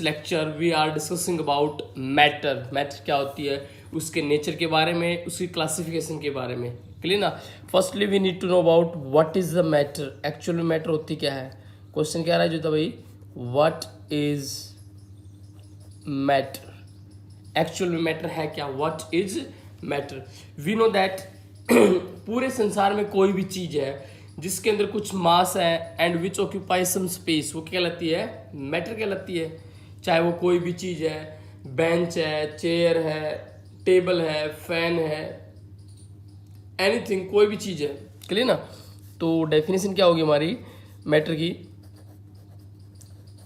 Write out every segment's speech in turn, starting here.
Lecture we are discussing about matter. Matter क्या होती है, उसके नेचर के बारे में, उसकी क्लासिफिकेशन के बारे में। क्लियर ना। Firstly we need to know about what is the matter. Actual में मैटर होती क्या है। क्वेश्चन क्या आ रहा है जो भाई, व्हाट इज मैटर। एक्चुअल में मैटर है क्या, what is matter. We know that पूरे संसार में कोई भी चीज है जिसके अंदर कुछ मास है and which occupy some space, वो क्या कहलाती है, मैटर कहलाती है। चाहे वो कोई भी चीज है, बेंच है, चेयर है, टेबल है, फैन है, एनीथिंग, कोई भी चीज है। क्लियर ना। तो डेफिनेशन क्या होगी हमारी मैटर की,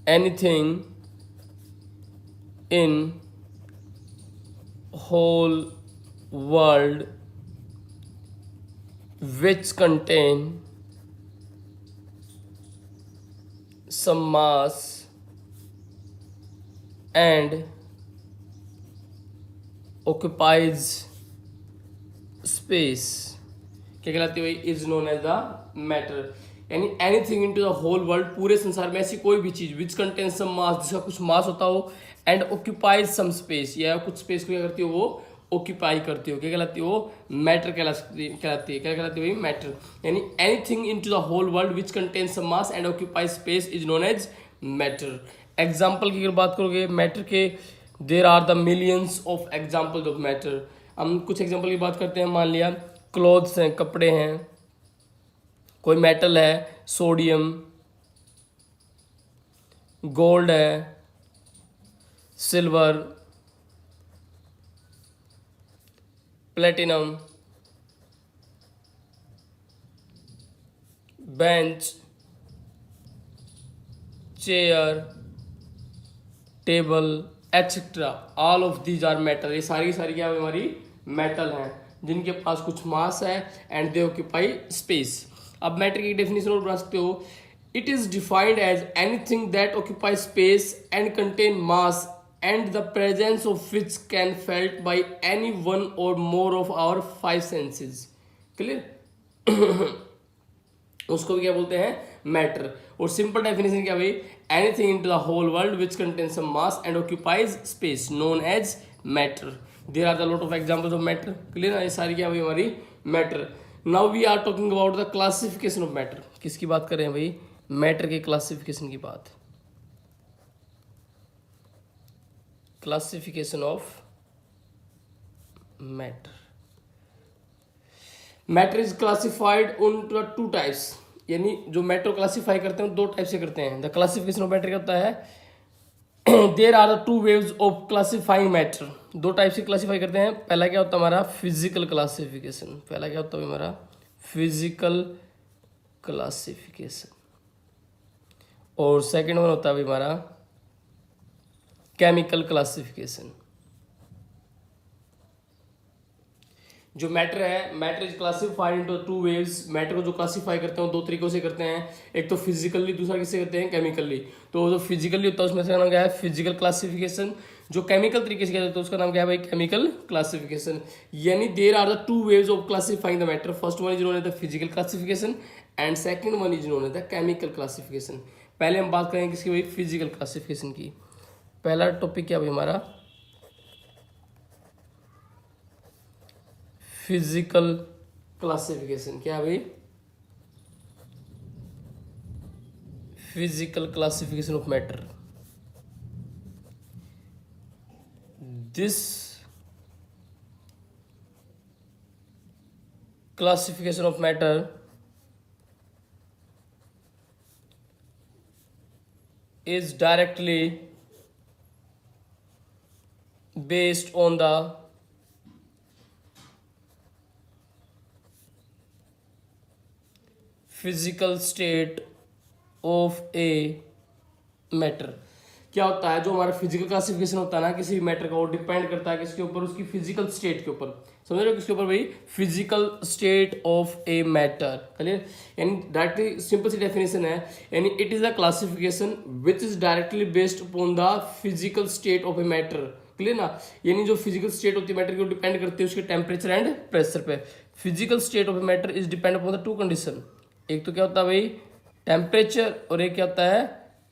anything in whole world which contain some mass and occupies space, क्या कहलाती है भाई, is known as the matter. यानी anything into the whole world, पूरे संसार में ऐसी कोई भी चीज विच कंटेन सम मास, जिसका कुछ मास होता हो, एंड ऑक्यूपाइज सम स्पेस, या कुछ स्पेस को क्या करती हो, वो ऑक्यूपाई करती हो, क्या कहलाती है वो, मैटर कहलाती है। क्या कहलाती है भाई, मैटर। यानी anything into the whole world which contain some mass and occupy space is known as matter. Example की अगर बात करोगे मैटर के, there are the millions of examples of matter. हम कुछ एग्जाम्पल की बात करते हैं। मान लिया क्लॉथ्स हैं, कपड़े हैं, कोई मेटल है, सोडियम, गोल्ड है, silver, platinum, bench, chair, table etcetera, all of these are metal. ये सारी की सारी क्या है हमारी, मेटल हैं, जिनके पास कुछ मास है एंड दे ऑक्यूपाई स्पेस। अब मैटर की डेफिनेशन और बना सकते हो, it is defined as anything that occupy space and contain mass and the presence of which can felt by any one or more of our five senses। Clear. उसको भी क्या बोलते हैं, मैटर। और सिंपल डेफिनेशन क्या भाई, anything into the whole world which contain some mass and occupies space known as matter. There are the lot of examples of matter. Clear ना। ये सारी क्या भाई हमारी matter. Now we are talking about the classification of matter. किसकी बात करें भाई, मैटर के क्लासिफिकेशन की बात। Classification of matter. Matter is classified on two types. यानी जो मैटर क्लासिफाई करते हैं दो टाइप से करते हैं। द क्लासिफिकेशन ऑफ मैटर क्या होता है, there are the two waves of classifying matter. दो टाइप से क्लासिफाई करते हैं। पहला क्या होता है हमारा, फिजिकल क्लासिफिकेशन। पहला क्या होता है हमारा, फिजिकल क्लासिफिकेशन। और सेकेंड वन होता है हमारा केमिकल क्लासिफिकेशन। जो मैटर है, matter is classified into two waves. Matter को जो क्लासिफाई करते हैं वो दो तरीकों से करते हैं, एक तो फिजिकली, दूसरा किससे करते हैं, केमिकली। तो जो फिजिकली होता है उसमें से नाम क्या है, फिजिकल क्लासिफिकेशन। जो केमिकल तरीके से किया जाता है उसका नाम क्या है भाई, केमिकल क्लासिफिकेशन। यानी there are the two waves of classifying the matter. First one is known as the physical classification and second one is known as the chemical classification. पहले हम बात करेंगे किसकी भाई, फिजिकल क्लासिफिकेशन की। पहला टॉपिक क्या भाई हमारा, फिजिकल क्लासिफिकेशन। क्या भाई, physical classification of matter. This classification of matter is directly based on the physical state of a matter। क्या होता है, जो हमारा फिजिकल क्लासिफिकेशन होता है ना किसी मैटर का, वो डिपेंड करता है किसके ऊपर, उसकी फिजिकल स्टेट के ऊपर। समझ रहे हो, किसके ऊपर भाई, physical state of a matter. Clear. यानी डायरेक्टली सिंपल सी डेफिनेशन है, यानी it is a classification which is directly based upon the physical state of a matter. Clear ना। यानी जो फिजिकल स्टेट होती है मैटर की, डिपेंड करती है उसके टेम्परेचर एंड प्रेशर पे। Physical state of a matter is depend upon the two condition. एक तो क्या होता है भाई, टेम्परेचर, और एक क्या होता है,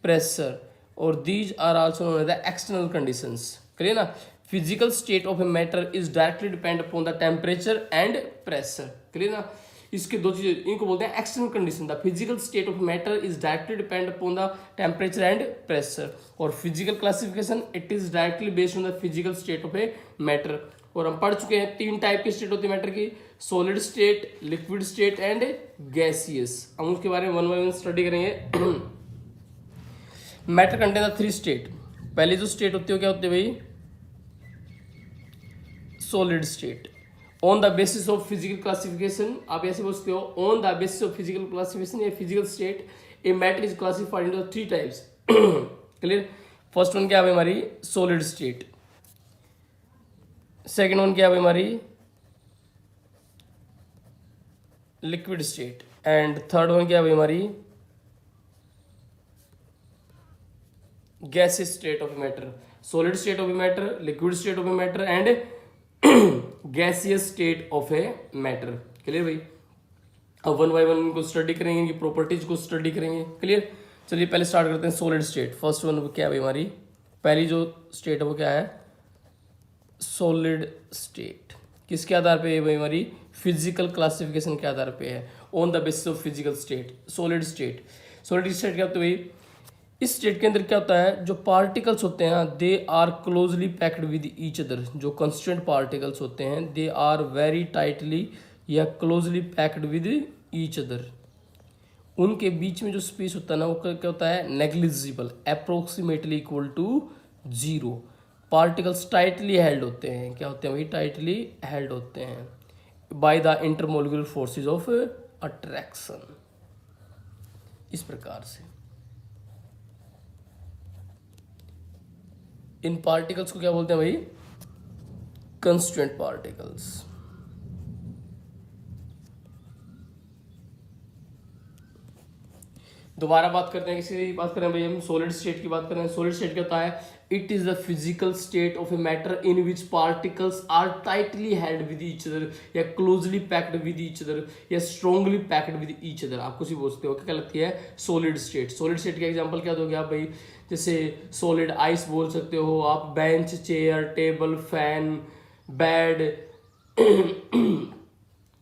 प्रेशर। और these are also known as the external conditions. Clear ना। Physical state of a matter is directly depend upon the temperature and pressure. Clear ना। इसके दो चीजें, इनको बोलते हैं external condition. The physical state of matter is directly depend upon the temperature and pressure. और physical classification, it is directly based on the physical state of a matter. और हम पढ़ चुके हैं 3 टाइप की स्टेट होती है मैटर की, solid state, liquid state and gaseous. हम उसके बारे में वन बाय वन स्टडी करेंगे। Matter contain the 3 state. पहली जो स्टेट होती है क्या होती है भाई, solid state. On the basis of physical classification, आप ऐसे बोलते हो, on the basis of physical classification या physical state a matter is classified into 3 types. Clear. First one क्या है हमारी, सॉलिड स्टेट। सेकेंड वन क्या है हमारी, liquid state. And third one क्या है हमारी, gaseous state of matter. Solid state of matter, liquid state of matter and gaseous state of a matter. Clear भाई। अब वन बाय वन इनको study करेंगे, इनकी प्रॉपर्टीज को स्टडी करेंगे। क्लियर। चलिए पहले स्टार्ट करते हैं सॉलिड स्टेट। फर्स्ट वन क्या है भाई हमारी, पहली जो स्टेट है वो क्या है, सॉलिड स्टेट। किसके आधार पे है भाई हमारी, फिजिकल क्लासिफिकेशन के आधार पे है, on the basis of physical state. Solid state, solid state क्या होता है भाई, इस स्टेट के अंदर क्या होता है, जो पार्टिकल्स होते हैं they are closely packed with each other. जो कंस्टिट्यूएंट पार्टिकल्स होते हैं दे आर वेरी टाइटली या closely packed with each other. उनके बीच में जो स्पेस होता है ना वो क्या होता है, negligible, approximately equal to 0। Particles tightly held होते हैं, क्या होते हैं भाई, टाइटली हेल्ड होते हैं by the intermolecular forces of attraction. इस प्रकार से इन पार्टिकल्स को क्या बोलते हैं भाई, कंस्टिट्यूएंट पार्टिकल्स। दोबारा बात करते हैं, किसी बात करें भाई हम सॉलिड स्टेट की बात करें। सॉलिड स्टेट क्या होता है, it is the physical state of a matter in which particles are tightly held with each other या closely packed with each other या strongly packed with each other. आप कुछ ही बोलते हो, क्या लगती है, सॉलिड स्टेट। सॉलिड स्टेट का एग्जांपल क्या दोगे आप भाई, जैसे सॉलिड आइस बोल सकते हो आप, bench, chair, table, fan, bed,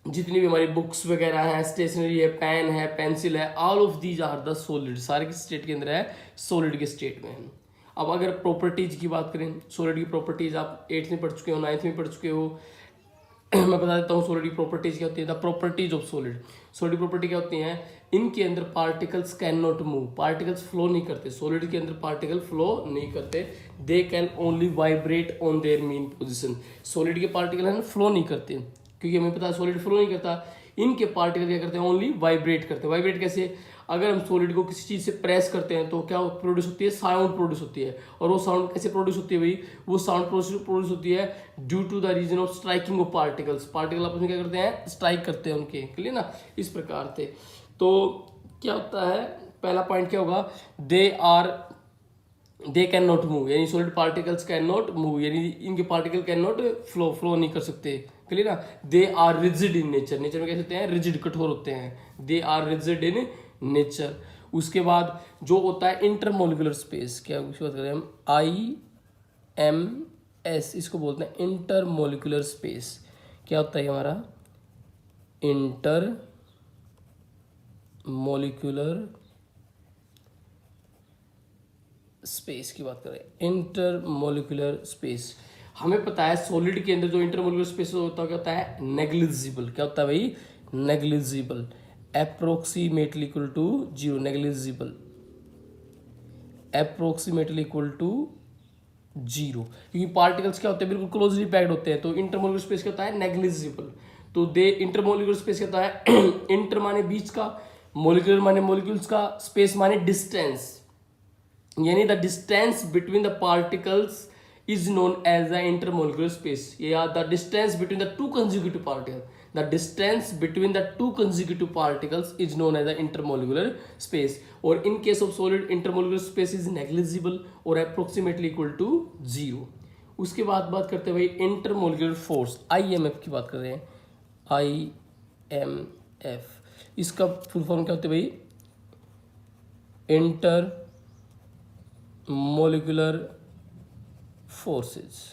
जितनी भी हमारी बुक्स वगैरह हैं, स्टेशनरी है, पेन है, पेंसिल है, all of these are the solid. सारे की स्टेट के अंदर है, सॉलिड के स्टेट में है। अब अगर प्रॉपर्टीज की बात करें, सॉलिड की प्रॉपर्टीज आप 8th में पढ़ चुके हो, 9th में पढ़ चुके हो। मैं बता देता हूँ सॉलिड की प्रॉपर्टीज क्या होती है। The properties of solid, solid की प्रॉपर्टी क्या होती है, इनके अंदर particles can not move, particles flow नहीं करते। सॉलिड के अंदर पार्टिकल फ्लो नहीं करते, दे can only vibrate on their mean position. Solid के पार्टिकल है ना, फ्लो नहीं करते, क्योंकि हमें पता है सॉलिड फ्लो नहीं करता। इनके पार्टिकल क्या करते हैं, ओनली वाइब्रेट करते हैं। वाइब्रेट कैसे, अगर हम सॉलिड को किसी चीज़ से प्रेस करते हैं तो क्या प्रोड्यूस होती है, साउंड प्रोड्यूस होती है। और वो साउंड कैसे प्रोड्यूस होती है भाई, वो साउंड प्रोड्यूस होती है due to the reason of striking of particles. Particle आपस में क्या करते हैं, स्ट्राइक करते हैं उनके, क्लियर ना। इस प्रकार से तो क्या होता है, पहला पॉइंट क्या होगा, दे कैन नॉट मूव, यानी solid particles can not move, यानी इनके पार्टिकल कैन नॉट फ्लो नहीं कर सकते, क्लियर ना। They are rigid in nature, nature में कैसे होते हैं, रिजिड, कठोर होते हैं। They are rigid in nature. उसके बाद जो होता है इंटरमोलिकुलर स्पेस, क्या उसकी बात करें हम, IMS, इसको बोलते हैं इंटरमोलिकुलर स्पेस। क्या होता है हमारा, इंटर मोलिकुलर स्पेस की बात करें, इंटरमोलिकुलर स्पेस। हमें पता है सॉलिड के अंदर जो इंटरमोलिकुलर स्पेस होता है क्या होता है, नेग्लिजिबल। क्या होता है भाई, negligible, approximately equal to 0, negligible, approximately equal to 0। क्योंकि पार्टिकल्स क्या होते हैं, बिल्कुल क्लोजली पैक्ड होते हैं, तो इंटरमोलिकुलर स्पेस क्या होता है, नेग्लिजिबल। तो दे इंटरमोलिकुलर स्पेस क्या होता है, इंटर माने बीच का, मोलिकुलर माने मोलिक्यूल्स का, स्पेस माने डिस्टेंस, यानी the distance between the particles is known as the intermolecular space, या the distance between the two consecutive particles, the distance between the two consecutive particles is known as the intermolecular space. और in case of solid, intermolecular space is negligible और approximately equal to 0. उसके बाद बात करते हैं भाई intermolecular force, IMF की बात कर रहे हैं, IMF। इसका फुल फॉर्म क्या होता है भाई, intermolecular forces,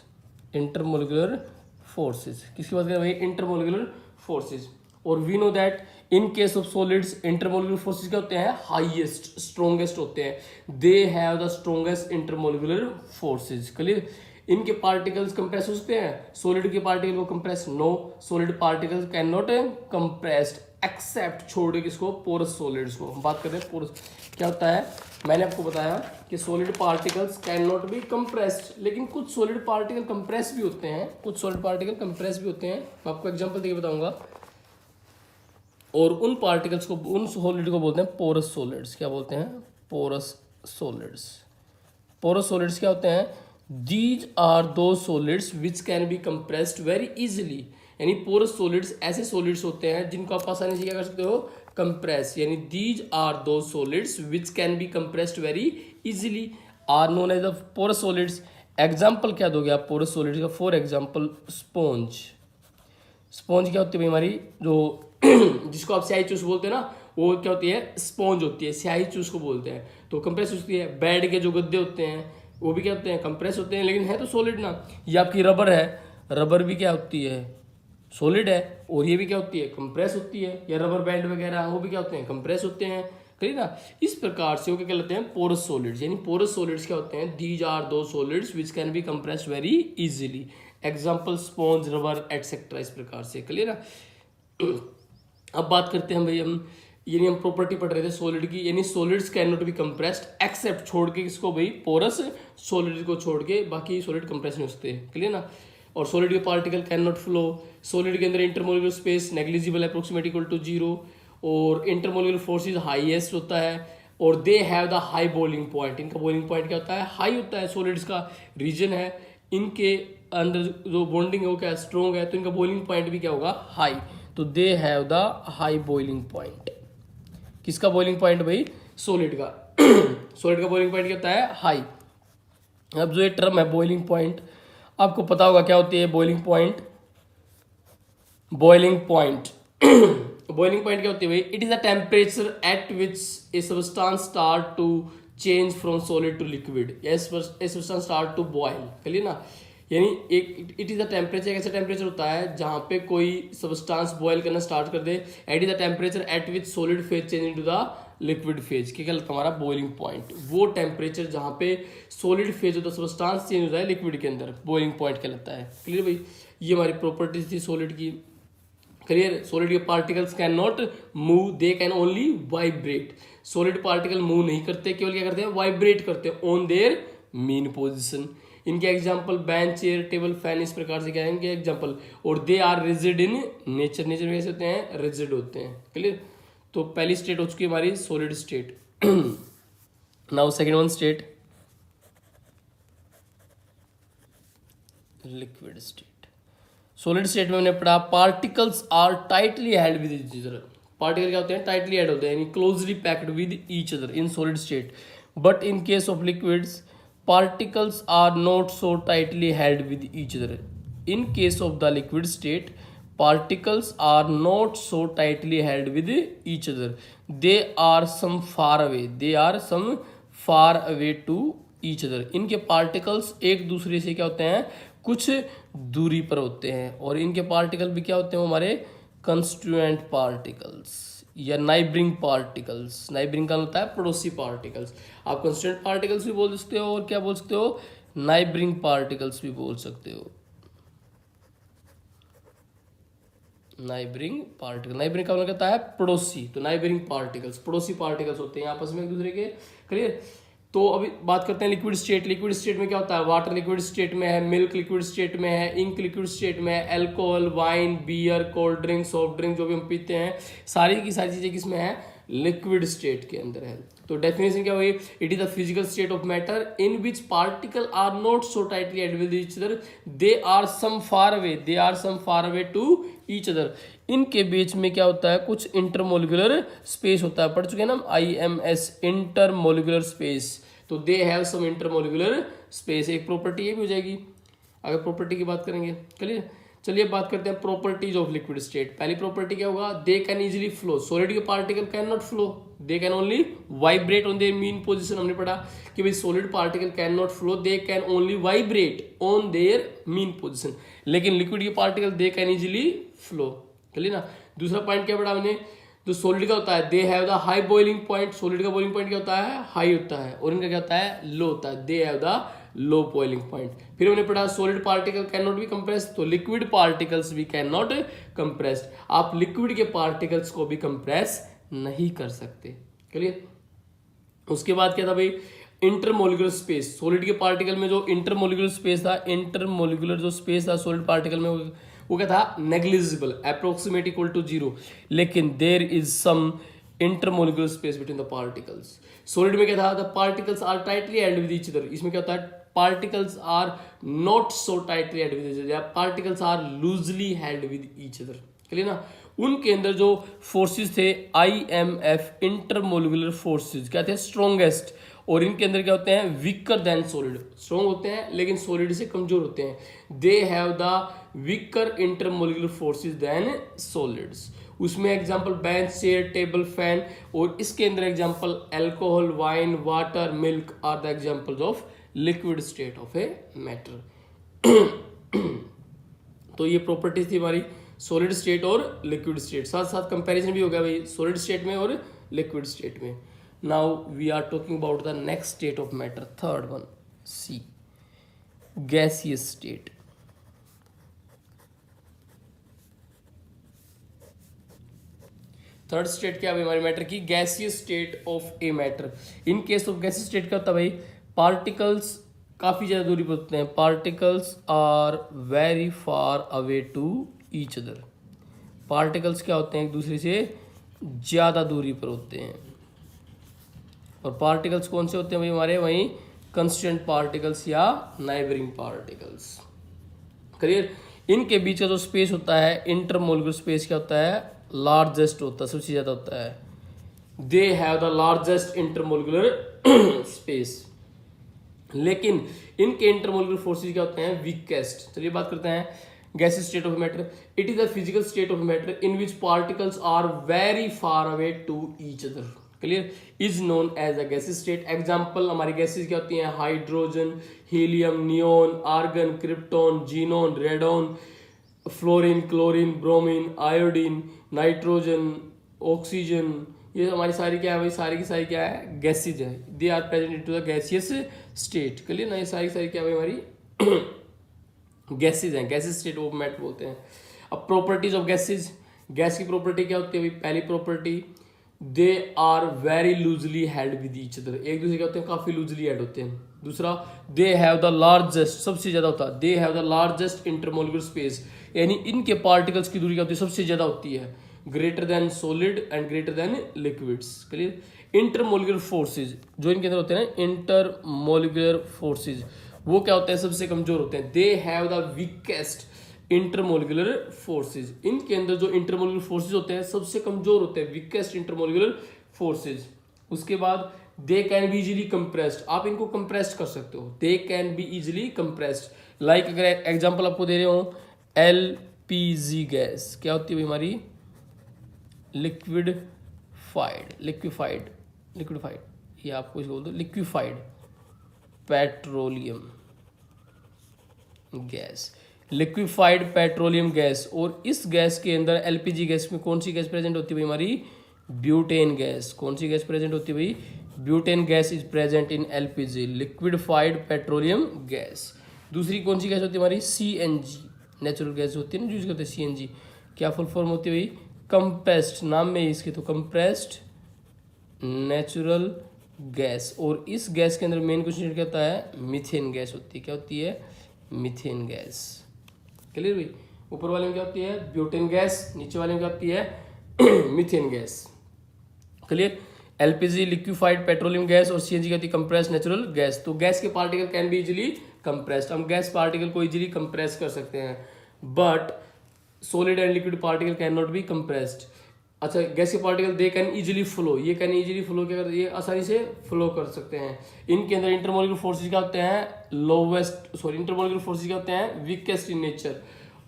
intermolecular forces, किसकी बात करें भाई, इंटरमोलिकुलर फोर्सेस। और we know that in case of solids intermolecular forces क्या होते हैं, हाईएस्ट स्ट्रॉन्गेस्ट होते हैं, they have the strongest intermolecular forces. Clear. इनके पार्टिकल्स कंप्रेस हो सकते हैं, सॉलिड के पार्टिकल को compress, no, solid particles can not compressed except, छोड़ के किसको, पोरस सॉलिड्स को। हम बात करते हैं पोरस, क्या होता है, मैंने आपको बताया कि solid particles can not be compressed, लेकिन कुछ सॉलिड पार्टिकल कंप्रेस भी होते हैं, कुछ सॉलिड पार्टिकल कंप्रेस भी होते हैं। मैं आपको एग्जांपल देके बताऊंगा। और उन पार्टिकल्स को, उन सॉलिड को बोलते हैं पोरस सॉलिड्स। क्या बोलते हैं, पोरस सॉलिड्स। पोरस सॉलिड्स क्या होते हैं, दीज आर दो solids which can be compressed very easily. यानी पोरस सॉलिड्स ऐसे सॉलिड्स होते हैं जिनको आप आसानी से क्या कर सकते हो, कंप्रेस। यानी दीज आर दो solids which can be compressed very easily are known as the porous solids. Example क्या दोगे आप पोरस सॉलिड्स का, फॉर एग्जाम्पल स्पॉन्ज। स्पॉन्ज क्या होती है भाई, हमारी जो जिसको आप स्याही चूस बोलते हैं ना, वो क्या होती है, स्पॉन्ज होती है, स्याही चूस को बोलते हैं, तो कंप्रेस होती है। बेड के जो गद्दे होते हैं वो भी क्या होते हैं, कंप्रेस होते हैं, लेकिन है तो सॉलिड ना। ये आपकी रबर है, रबर भी क्या होती है, सॉलिड है, और ये भी क्या होती है, कंप्रेस होती है। या रबर बैंड वगैरह वो भी क्या होते हैं, कंप्रेस होते हैं। ठीक ना। इस प्रकार से वो क्या कहलाते हैं, पोरस सॉलिड्स। यानी पोरस सॉलिड्स क्या होते हैं, दीज आर दो solids which can be compressed very easily. Example sponge, rubber etcetera, इस प्रकार से। क्लियर ना। अब बात करते हैं भाई हम, यानी हम प्रॉपर्टी पढ़ रहे थे सॉलिड की, यानी solids can not be compressed except, छोड़ के किसको भाई, पोरस सॉलिड को छोड़ के बाकी सॉलिड कंप्रेस नहीं होते। क्लियर ना। और सॉलिड के particle can not flow, solid के अंदर intermolecular space negligible approximate equal to 0, और इंटरमोलिकुलर फोर्सेज हाईएस्ट होता है, और they have the high boiling point. इनका बॉइलिंग पॉइंट क्या होता है, हाई होता है, सॉलिड्स का रीजन है, इनके अंदर जो बॉन्डिंग है वो क्या स्ट्रॉन्ग है, तो इनका बॉइलिंग पॉइंट भी क्या होगा, हाई। तो they have the high boiling point. किसका बॉइलिंग पॉइंट भाई, सॉलिड का। सॉलिड का बॉइलिंग पॉइंट क्या होता है, हाई। अब जो ये टर्म है बॉइलिंग पॉइंट, आपको पता होगा क्या होती है boiling point. Boiling point boiling point क्या होती है भाई, it is the temperature at which a substance start to change from solid to liquid, a substance start to boil. चलिए ना। यानी एक इट इज द टेम्परेचर, ऐसा टेम्परेचर होता है जहां पे कोई सब्सटेंस बॉयल करना स्टार्ट कर दे। At is the temperature at which solid phase change into the liquid phase, क्या कहलाता है हमारा बॉइलिंग पॉइंट। वो टेम्परेचर जहां पे सॉलिड फेज होता है, सब्सटेंस चेंज होता है लिक्विड के अंदर, बॉइलिंग पॉइंट कहलाता है। क्लियर भाई। ये हमारी प्रॉपर्टीज थी सॉलिड की। क्लियर। सॉलिड के particles can not move, they can only vibrate. Solid particle move नहीं करते, केवल क्या करते हैं, वाइब्रेट करते हैं ऑन देयर मीन पोजिशन। इनके example bench, chair, table, fan, इस प्रकार से क्या है इनके एग्जाम्पल। और they are rigid in nature, nature में कैसे होते हैं, रिजिड होते हैं। क्लियर। तो पहली स्टेट हो चुकी है हमारी solid state. Now second one state, liquid state. Solid state में हमने पढ़ा particles are tightly held with each other. Particle क्या होते हैं, टाइटली हेल्ड होते हैं, यानी closely packed with each other in solid state. But in case of liquids particles are not so tightly held with each other. In case of the liquid state, particles are not so tightly held with each other. They are some far away. They are some far away to each other. इनके particles एक दूसरे से क्या होते हैं, कुछ दूरी पर होते हैं, और इनके पार्टिकल भी क्या होते हैं, हमारे कंस्टिट्यूएंट पार्टिकल्स या नाइबरिंग पार्टिकल्स। नाइबरिंग का होता है पड़ोसी पार्टिकल्स। आप कंस्टिट्यूएंट पार्टिकल्स भी बोल सकते हो, और क्या बोल सकते हो, नाइबरिंग पार्टिकल्स भी बोल सकते हो। नाइबरिंग पार्टिकल, नाइबरिंग का मतलब कहता है पड़ोसी, तो नाइबरिंग पार्टिकल्स पड़ोसी पार्टिकल्स होते हैं आपस में एक दूसरे के। क्लियर। तो अभी बात करते हैं लिक्विड स्टेट। लिक्विड स्टेट में क्या होता है, वाटर लिक्विड स्टेट में है, मिल्क लिक्विड स्टेट में है, इंक लिक्विड स्टेट में है, alcohol, wine, beer, cold drink, soft drink जो भी हम पीते हैं, सारी की सारी चीजें किसमें है, लिक्विड स्टेट के अंदर है। तो डेफिनेशन क्या हुई, it is the physical state of matter in which particle are not so tightly held with each other, they are some far away, they are some far away to each other. इनके बीच में क्या होता है, कुछ intermolecular space होता है, पढ़ चुके हैं ना IMS, इंटरमोलिकुलर स्पेस। तो they have some intermolecular space, एक प्रॉपर्टी ये भी हो जाएगी अगर प्रॉपर्टी की बात करेंगे। चलिए चलिए बात करते हैं प्रॉपर्टीज ऑफ लिक्विड स्टेट। पहली प्रॉपर्टी क्या होगा, they can easily flow, solid के particle can not flow, they can only vibrate on their mean position. हमने पढ़ा कि भाई solid particle can not flow, they can only vibrate on their mean position, लेकिन liquid के particle they can easily flow. चलिए ना, दूसरा point क्या पढ़ा हमने, जो सॉलिड का होता है they have the high boiling point, solid का बॉइलिंग पॉइंट क्या होता है, हाई होता है, और इनका क्या होता है, लो होता है, they have the low boiling point. फिर हमने पढ़ा solid particle can not be compressed, तो लिक्विड पार्टिकल्स भी कैन नॉट कंप्रेस्ड, आप लिक्विड के पार्टिकल्स को भी कंप्रेस नहीं कर सकते। क्लियर। उसके बाद क्या था भाई, इंटरमोलिकुलर स्पेस, सॉलिड के पार्टिकल में जो इंटरमोलिकुलर स्पेस था, इंटरमोलिकुलर जो स्पेस था सॉलिड पार्टिकल में वो क्या था, नेग्लिजिबल, अप्रोक्सीमेट इक्वल टू 0, लेकिन there is some intermolecular space between the particles. Solid में क्या था, the particles are tightly and with each other, इसमें क्या होता है, particles are not so tightly and with each other, particles are loosely held with each other. Clear ना। उनके अंदर जो फोर्सेस थे IMF, इंटरमोलिकुलर फोर्सेस, क्या थे, स्ट्रॉन्गेस्ट, और इनके अंदर क्या होते हैं, वीकर देन सॉलिड, स्ट्रॉन्ग होते हैं लेकिन सॉलिड से कमजोर होते हैं, they have the weaker intermolecular forces than solids. उसमें example bench, chair, table, fan, और इसके अंदर example alcohol, wine, water, milk are the examples of liquid state of a matter. तो ये प्रॉपर्टीज थी हमारी सॉलिड स्टेट और लिक्विड स्टेट, साथ साथ कंपैरिजन भी हो गया भाई सॉलिड स्टेट में और लिक्विड स्टेट में। Now we are talking about the next state of matter, third one, see, gaseous state. Third state क्या है हमारे मैटर की, gaseous state of a matter. In case of gaseous state क्या होता है भाई, पार्टिकल्स काफी ज्यादा दूरी पर होते हैं, particles are very far away to each other, particles क्या होते हैं, एक दूसरे से ज्यादा दूरी पर होते हैं। और पार्टिकल्स कौन से होते हैं भाई हमारे, वहीं कंस्टेंट पार्टिकल्स या नाइबरिंग पार्टिकल्स। क्लियर। इनके बीच का जो स्पेस होता है, इंटरमोलिकुलर स्पेस क्या होता है, लार्जेस्ट होता है, सबसे ज्यादा होता है, they have the largest intermolecular space, लेकिन इनके इंटरमोलिकुलर फोर्सेस क्या होते हैं, वीकेस्ट। चलिए बात करते हैं gaseous state of matter. It is the physical state of matter in which particles are very far away to each other. Clear. Is known as a gaseous state. Example हमारी gases क्या होती हैं, hydrogen, helium, neon, argon, krypton, xenon, radon, fluorine, chlorine, bromine, iodine, nitrogen, oxygen, ये हमारी सारी क्या है भाई, सारी की सारी क्या है, गैसेज है, they are present into the gaseous state. Clear ना, ये सारी सारी क्या है हमारी गैसेज हैं, गैसेज स्टेट ऑफ मैटर बोलते हैं। अब प्रॉपर्टीज ऑफ गैसेज, गैस की प्रॉपर्टी क्या होती है भाई, पहली property, they are very loosely held with each other, एक दूसरे क्या होते हैं, काफी लूजली हेल्ड होते हैं। दूसरा, दे हैव द लार्जेस्ट, सबसे ज्यादा होता है, they have the largest intermolecular space, यानी इनके पार्टिकल्स की दूरी क्या होती है, सबसे ज्यादा होती है, greater than solid and greater than liquids. Clear. Intermolecular forces जो इनके अंदर होते हैं ना, इंटरमोलिकुलर फोर्सेज, वो क्या होते हैं, सबसे कमजोर होते हैं, they have the weakest intermolecular forces, इनके अंदर जो इंटरमोलिकुलर फोर्सेज होते हैं सबसे कमजोर होते हैं, वीकेस्ट इंटरमोलिकुलर फोर्सेज। उसके बाद they can be easily compressed, आप इनको कंप्रेस्ड कर सकते हो, they can be easily compressed. Like अगर एग्जांपल आपको दे रहे हो, LPG गैस क्या होती है हमारी, लिक्विफाइड, ये आपको इसको बोल दो, liquefied petroleum gas, liquefied petroleum gas. और इस गैस के अंदर LPG गैस में कौन सी गैस प्रेजेंट होती है भाई हमारी, ब्यूटेन गैस। कौन सी गैस प्रेजेंट होती है भाई, butane gas is present in LPG, liquefied petroleum gas. दूसरी कौन सी गैस होती है हमारी, CNG, नेचुरल गैस होती है ना, यूज करते हैं CNG, क्या फुल फॉर्म होती है भाई, कंप्रेस्ड, नाम में इसके तो कंप्रेस्ड नेचुरल गैस। और इस गैस के अंदर मेन क्वेश्चन क्या होता है, मीथेन गैस होती है, क्या होती है, मीथेन गैस। क्लियर भाई, ऊपर वाले में क्या होती है, ब्यूटेन गैस, नीचे वाले में क्या होती है, methane gas. Clear. LPG liquefied petroleum gas और CNG कहती है कंप्रेस्ड नेचुरल गैस। तो गैस के particle can be easily compressed, हम गैस पार्टिकल को इजीली कंप्रेस कर सकते हैं, but solid and liquid particle can not be compressed. अच्छा, गैस के particle they can easily flow, ये कैन इजीली फ्लो, क्या करते हैं, ये आसानी से फ्लो कर सकते हैं। इनके अंदर इंटरमोलिकुलर फोर्सेज क्या होते हैं, इंटरमोलिकुलर फोर्सेज क्या होते हैं, वीकेस्ट इन नेचर,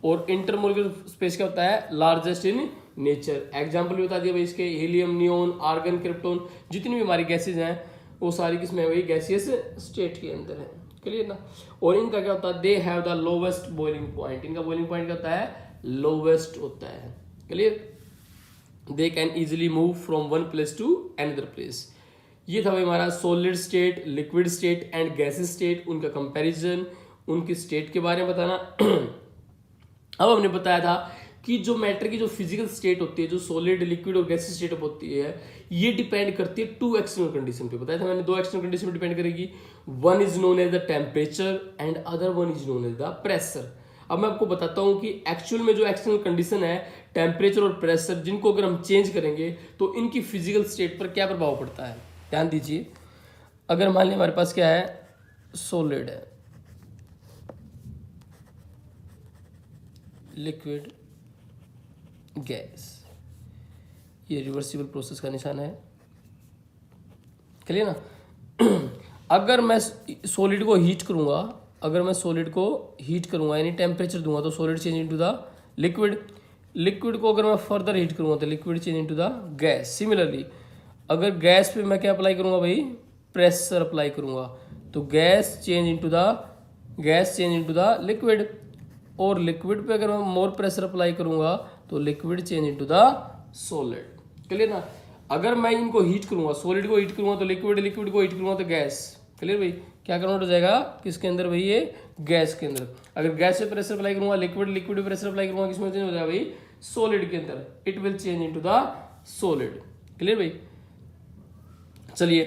और इंटरमोलिकुलर स्पेस क्या होता है, लार्जेस्ट इन नेचर। एग्जाम्पल भी बता दिया भाई इसके, हीलियम, नियोन, आर्गन, क्रिप्टोन, जितनी भी हमारी गैसेज हैं वो सारी किसमें है, वही गैसियस स्टेट के अंदर है। क्लियर ना। और इनका क्या होता है, they have the lowest boiling point, इनका बॉइलिंग पॉइंट क्या होता है, लोवेस्ट होता है। Clear. They can easily move from one place to another place. ये था भाई हमारा solid state, liquid state and gases state, उनका कंपैरिजन, उनकी स्टेट के बारे में बताना। अब हमने बताया था कि जो मैटर की जो फिजिकल स्टेट होती है, जो सॉलिड, लिक्विड और गैसेस स्टेट होती है, ये डिपेंड करती है टू एक्सटर्नल कंडीशन पे। बताया था मैंने, दो एक्सटर्नल कंडीशन पे डिपेंड करेगी। One is known as the temperature and other one is known as the pressure. अब मैं आपको बताता हूं कि एक्चुअल में जो एक्सटर्नल कंडीशन है, टेम्परेचर और प्रेशर, जिनको अगर हम चेंज करेंगे तो इनकी फिजिकल स्टेट पर क्या प्रभाव पड़ता है। ध्यान दीजिए, अगर मान लिया हमारे पास क्या है, सॉलिड है, लिक्विड, गैस, ये रिवर्सिबल प्रोसेस का निशान है। क्लियर ना। अगर मैं सॉलिड को हीट करूंगा, अगर मैं सॉलिड को हीट करूंगा यानी टेम्परेचर दूंगा तो solid change into the liquid. Liquid को अगर मैं फर्दर हीट करूंगा तो liquid change into the gas. Similarly अगर गैस पे मैं क्या अप्लाई करूंगा भाई, प्रेशर अप्लाई करूंगा तो gas change into the liquid. और लिक्विड पे अगर मैं मोर प्रेशर अप्लाई करूंगा तो liquid change into the solid. Clear ना। अगर मैं इनको हीट करूंगा, सॉलिड को हीट करूंगा तो लिक्विड, लिक्विड को हीट करूंगा तो गैस। क्लियर भाई, क्या कन्वर्ट हो जाएगा, किसके अंदर भाई, ये गैस के अंदर। अगर गैस पे प्रेशर अप्लाई करूंगा, लिक्विड, लिक्विड पे प्रेशर अप्लाई करूंगा, किसमें चेंज हो जाएगा भाई, सॉलिड के अंदर। It will change into the solid. Clear भाई। चलिए,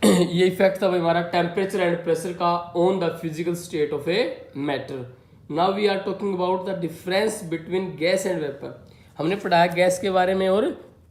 ये इफेक्ट था भाई हमारा टेम्परेचर एंड प्रेशर का on the physical state of a matter. Now we are talking about the difference between gas and vapour. हमने पढ़ा गैस के बारे में और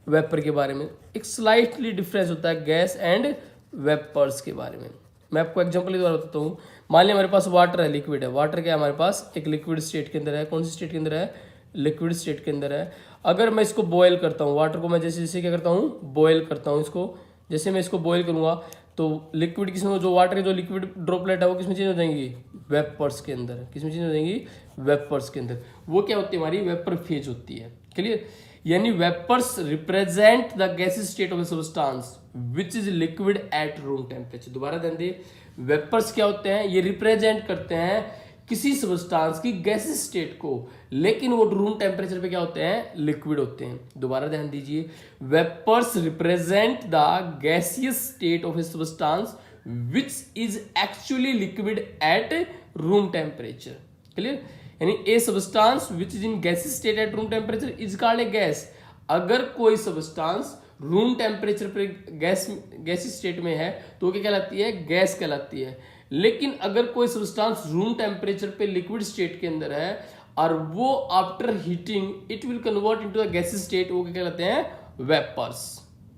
वेपर के बारे में। एक स्लाइटली डिफरेंस होता है गैस एंड वेपर्स के बारे में। मैं आपको एग्जांपल के द्वारा बताता हूँ। मान लिया हमारे पास वाटर है, लिक्विड है। वाटर क्या है हमारे पास, एक लिक्विड स्टेट के अंदर है। कौन सी स्टेट के अंदर है, लिक्विड स्टेट के अंदर है। अगर मैं इसको बॉयल करता हूँ, वाटर को मैं जैसे जैसे क्या करता हूँ, बॉयल करता हूँ इसको। जैसे मैं इसको बॉयल करूंगा तो लिक्विड किसमें, जो वाटर की जो लिक्विड ड्रॉपलेट है वो किसमें चेंज हो जाएंगी, वेपर्स के अंदर। किसमें चेंज हो जाएंगी, वेपर्स के अंदर। वो क्या होती है, हमारी वेपर फेज होती है। क्लियर। यानी vapours represent the gases state of a substance which is liquid at room temperature. दोबारा ध्यान दे, वेपर्स क्या होते हैं, ये रिप्रेजेंट करते हैं किसी सब्सटेंस की गैसेस स्टेट को, लेकिन वो रूम टेम्परेचर पे क्या होते हैं, लिक्विड होते हैं। दोबारा ध्यान दीजिए, vapours represent the gaseous state of a substance which is actually liquid at room temperature. Clear. यानी a substance which is in gaseous state at room temperature is called a gas. अगर कोई substance room temperature पे gaseous state में है तो क्या कहलाती है, गैस कहलाती है। लेकिन अगर कोई सब्सटेंस रूम टेम्परेचर पे लिक्विड स्टेट के अंदर है और वो after heating it will convert into the gaseous state, वो क्या कहलाते हैं, वेपर्स।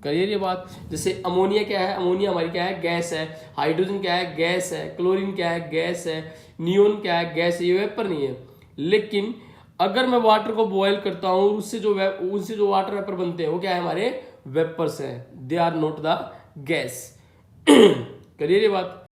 करिए ये बात। जैसे अमोनिया क्या है, अमोनिया हमारी क्या है, गैस है। हाइड्रोजन क्या है, गैस है। क्लोरीन क्या है, गैस है। नियोन क्या है, गैस है। ये वेपर नहीं है। लेकिन अगर मैं वाटर को बॉयल करता हूं, उससे जो वाटर वेपर बनते हैं वो क्या है, हमारे वेपर्स हैं। They are not the gas. करिए ये बात।